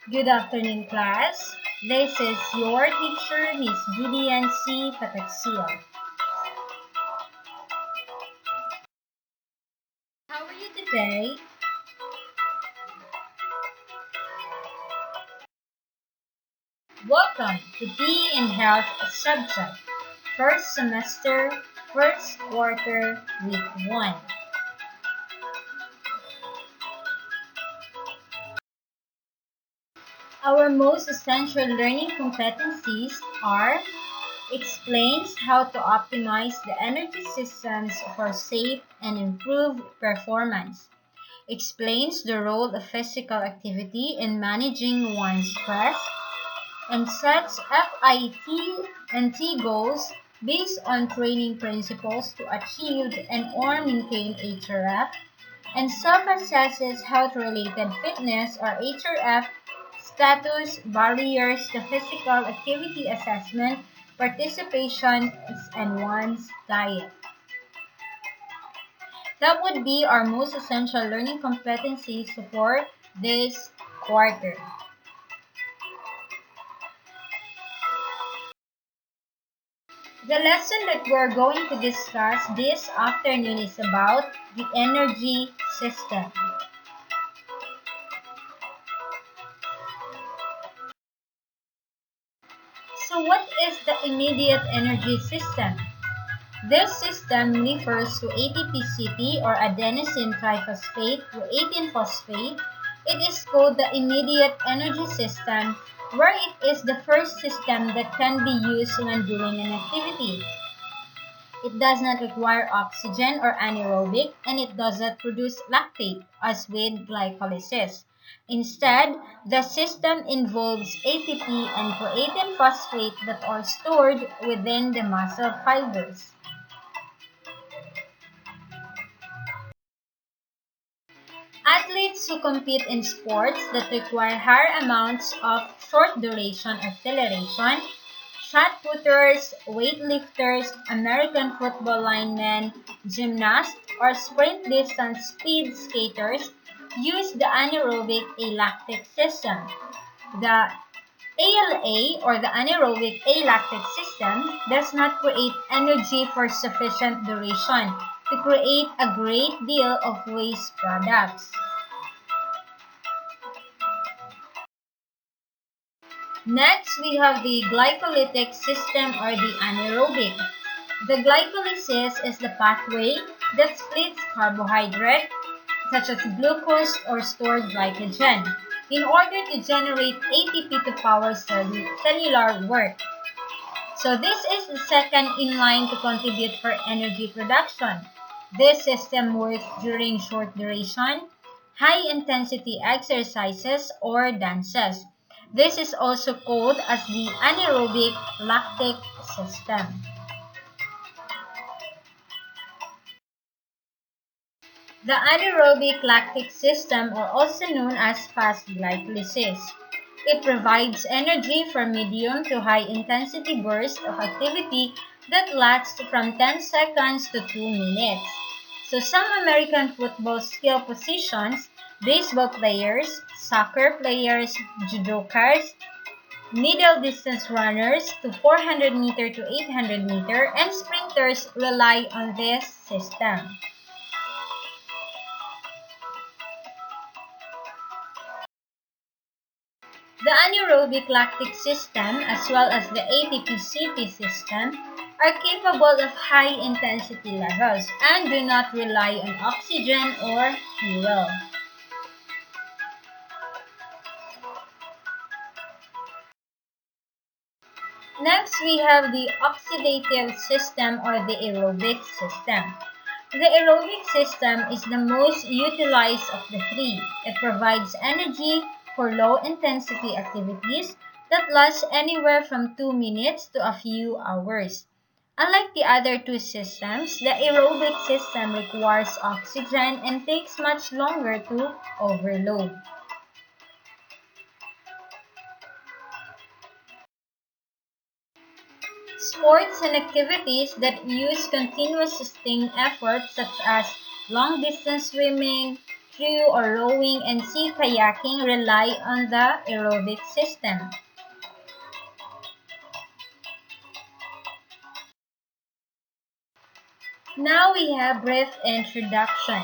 Good afternoon, class. This is your teacher, Miss Julian C. Pataxio. How are you today? Welcome to Be in Health subject, first semester, first quarter, week 1. Our most essential learning competencies are explains how to optimize the energy systems for safe and improved performance. Explains the role of physical activity in managing one's stress, and sets FIT and T goals based on training principles to achieve and/or maintain HRF, and self-assesses health-related fitness or HRF status, barriers to physical activity assessment, participation, and one's diet. That would be our most essential learning competencies for this quarter. The lesson that we're going to discuss this afternoon is about the energy system. So what is the immediate energy system? This system refers to ATPCP or adenosine triphosphate to 18-phosphate. It is called the immediate energy system, where it is the first system that can be used when doing an activity. It does not require oxygen or anaerobic, and it does not produce lactate as with glycolysis. Instead, the system involves ATP and protein phosphate that are stored within the muscle fibers. Athletes who compete in sports that require higher amounts of short-duration acceleration, shot putters, weightlifters, American football linemen, gymnasts, or sprint distance speed skaters use the anaerobic alactic system. The ALA or the anaerobic alactic system does not create energy for sufficient duration to create a great deal of waste products. Next, we have the glycolytic system or the anaerobic. The glycolysis is the pathway that splits carbohydrate, such as glucose or stored glycogen, in order to generate ATP to power cellular work. So this is the second in line to contribute for energy production. This system works during short duration, high intensity exercises or dances. This is also called as the anaerobic lactic system. The anaerobic lactic system, or also known as fast glycolysis. It provides energy for medium to high intensity bursts of activity that lasts from 10 seconds to 2 minutes. So some American football skill positions, baseball players, soccer players, judokas, middle distance runners to 400 meter to 800 meter, and sprinters rely on this system. The anaerobic lactic system, as well as the ATP Pc system, are capable of high intensity levels and do not rely on oxygen or fuel. Next, we have the oxidative system or the aerobic system. The aerobic system is the most utilized of the three. It provides energy for low-intensity activities that last anywhere from 2 minutes to a few hours. Unlike the other two systems, the aerobic system requires oxygen and takes much longer to overload. Sports and activities that use continuous sustained effort such as long-distance swimming, through or rowing, and sea kayaking rely on the aerobic system. Now we have brief introduction.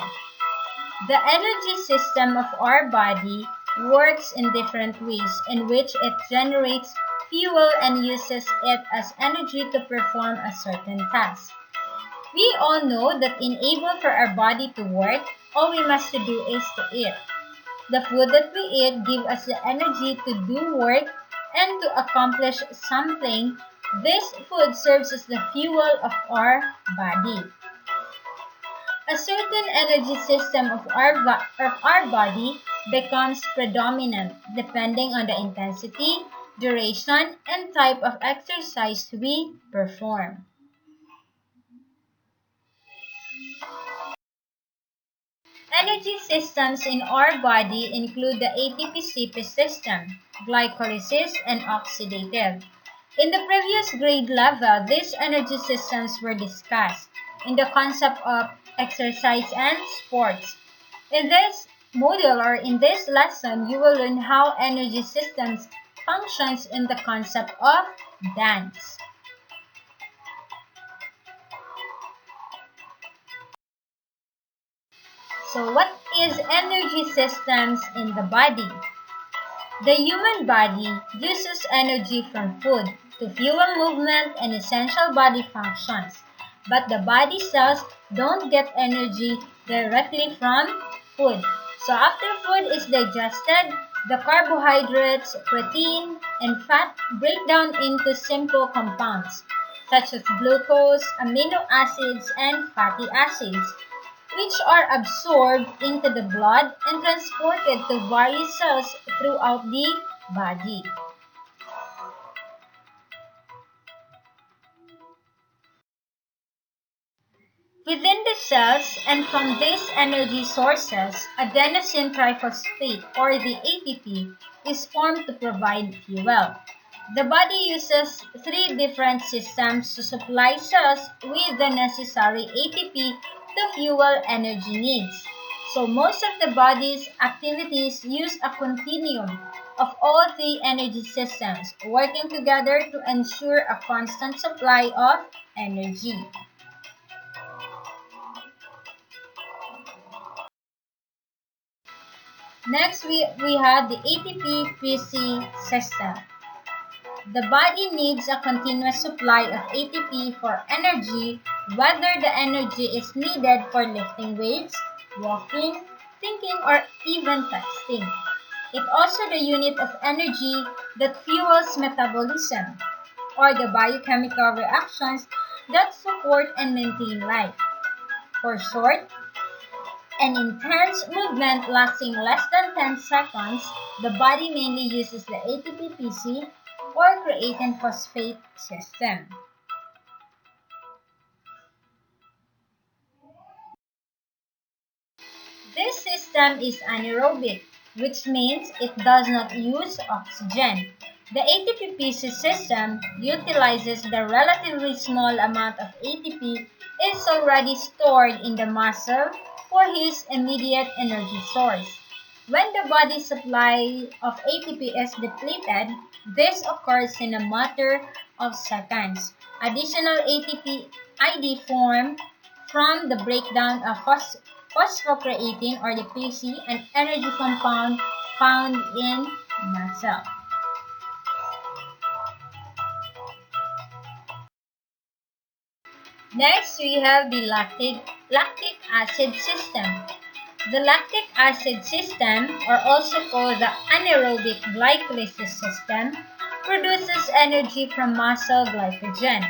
The energy system of our body works in different ways in which it generates fuel and uses it as energy to perform a certain task. We all know that in able for our body to work, all we must do is to eat. The food that we eat gives us the energy to do work and to accomplish something. This food serves as the fuel of our body. A certain energy system of our body becomes predominant depending on the intensity, duration, and type of exercise we perform. Energy systems in our body include the Atp Pc system, glycolysis, and oxidative. In the previous grade level, these energy systems were discussed in the concept of exercise and sports. In this module or in this lesson, you will learn how energy systems functions in the concept of dance. So what is energy systems in the body? The human body uses energy from food to fuel movement and essential body functions, but the body cells don't get energy directly from food. So after food is digested, the carbohydrates, protein, and fat break down into simple compounds, such as glucose, amino acids, and fatty acids, which are absorbed into the blood and transported to various cells throughout the body. Within the cells and from these energy sources, adenosine triphosphate or the ATP is formed to provide fuel. The body uses three different systems to supply cells with the necessary ATP to fuel energy needs. So most of the body's activities use a continuum of all three energy systems working together to ensure a constant supply of energy. Next, we have the Atp Pc System. The body needs a continuous supply of ATP for energy, whether the energy is needed for lifting weights, walking, thinking, or even texting. It also the unit of energy that fuels metabolism, or the biochemical reactions that support and maintain life. For short, an intense movement lasting less than 10 seconds, the body mainly uses the ATP-PC or creatine phosphate system. This system is anaerobic, which means it does not use oxygen. The ATP-PC system utilizes the relatively small amount of ATP is already stored in the muscle for his immediate energy source. When the body's supply of ATP is depleted, this occurs in a matter of seconds. Additional ATP ID form from the breakdown of phosphocreatine or the PC, an energy compound found in muscle. Next, we have the lactic acid system. The lactic acid system, or also called the anaerobic glycolysis system, produces energy from muscle glycogen.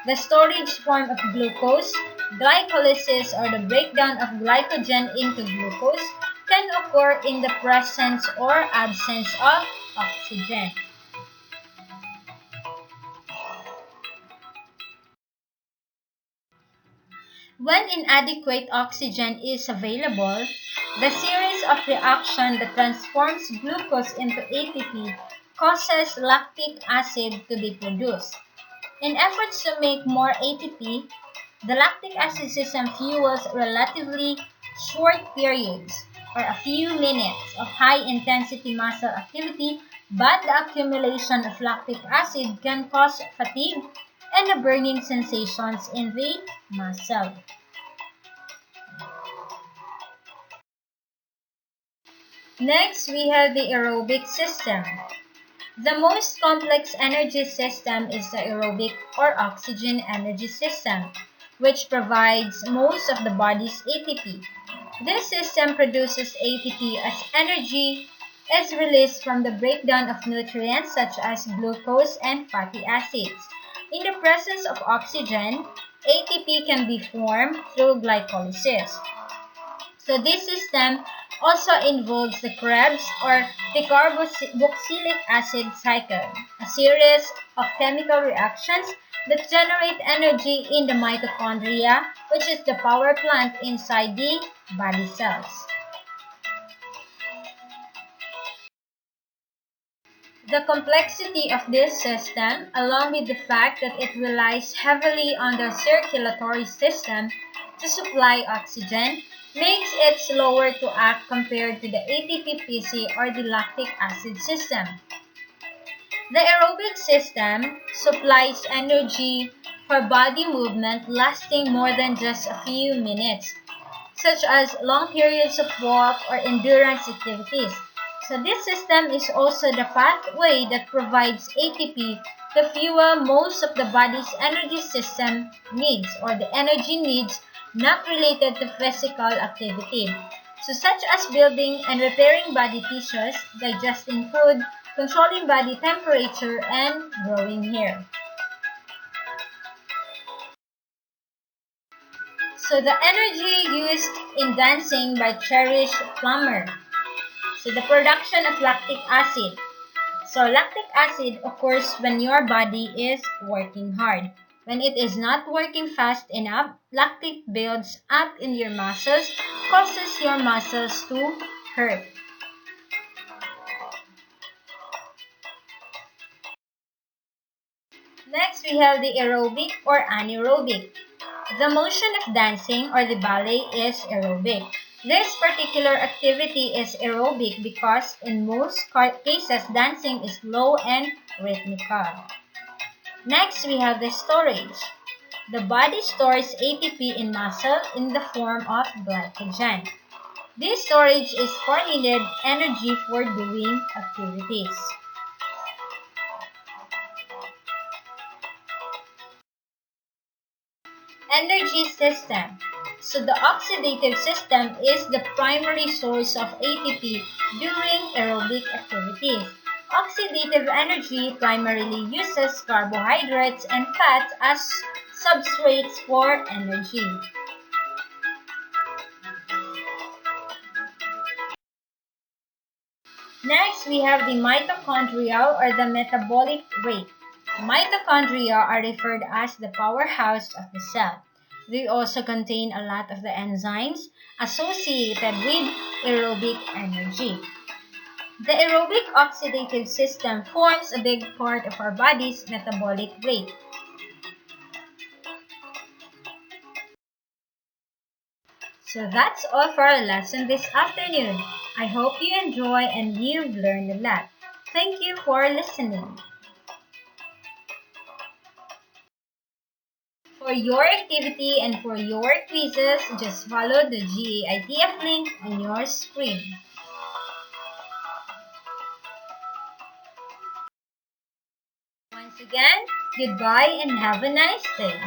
The storage form of glucose, glycolysis, or the breakdown of glycogen into glucose can occur in the presence or absence of oxygen. When inadequate oxygen is available, the series of reactions that transforms glucose into ATP causes lactic acid to be produced. In efforts to make more ATP, the lactic acid system fuels relatively short periods. or a few minutes of high-intensity muscle activity, but the accumulation of lactic acid can cause fatigue and the burning sensations in the muscle. Next, we have the aerobic system. The most complex energy system is the aerobic or oxygen energy system, which provides most of the body's ATP. This system produces ATP as energy is released from the breakdown of nutrients such as glucose and fatty acids. In the presence of oxygen, ATP can be formed through glycolysis. So this system also involves the Krebs or the carboxylic acid cycle, a series of chemical reactions that generate energy in the mitochondria, which is the power plant inside the body cells. The complexity of this system, along with the fact that it relies heavily on the circulatory system to supply oxygen, makes it slower to act compared to the ATP Pc or the lactic acid system. The aerobic system supplies energy for body movement lasting more than just a few minutes, such as long periods of walk or endurance activities. So this system is also the pathway that provides ATP to fuel most of the body's energy system needs or the energy needs not related to physical activity. So such as building and repairing body tissues, digesting food, controlling body temperature, and growing hair. So the energy used in dancing by cherished Plummer. So the production of lactic acid. So lactic acid occurs when your body is working hard. When it is not working fast enough, lactic builds up in your muscles, causes your muscles to hurt. Next, we have the aerobic or anaerobic. The motion of dancing or the ballet is aerobic. This particular activity is aerobic because in most cases dancing is slow and rhythmical. Next, we have the storage. The body stores ATP in muscle in the form of glycogen. This storage is for needed energy for doing activities. Energy system. So the oxidative system is the primary source of ATP during aerobic activities. Oxidative energy primarily uses carbohydrates and fats as substrates for energy. Next, we have the mitochondrial or the metabolic rate. Mitochondria are referred as the powerhouse of the cell. They also contain a lot of the enzymes associated with aerobic energy. The aerobic oxidative system forms a big part of our body's metabolic rate. So that's all for our lesson this afternoon. I hope you enjoy and you've learned a lot. Thank you for listening. For your activity and for your quizzes, just follow the GAITF link on your screen. Once again, goodbye and have a nice day.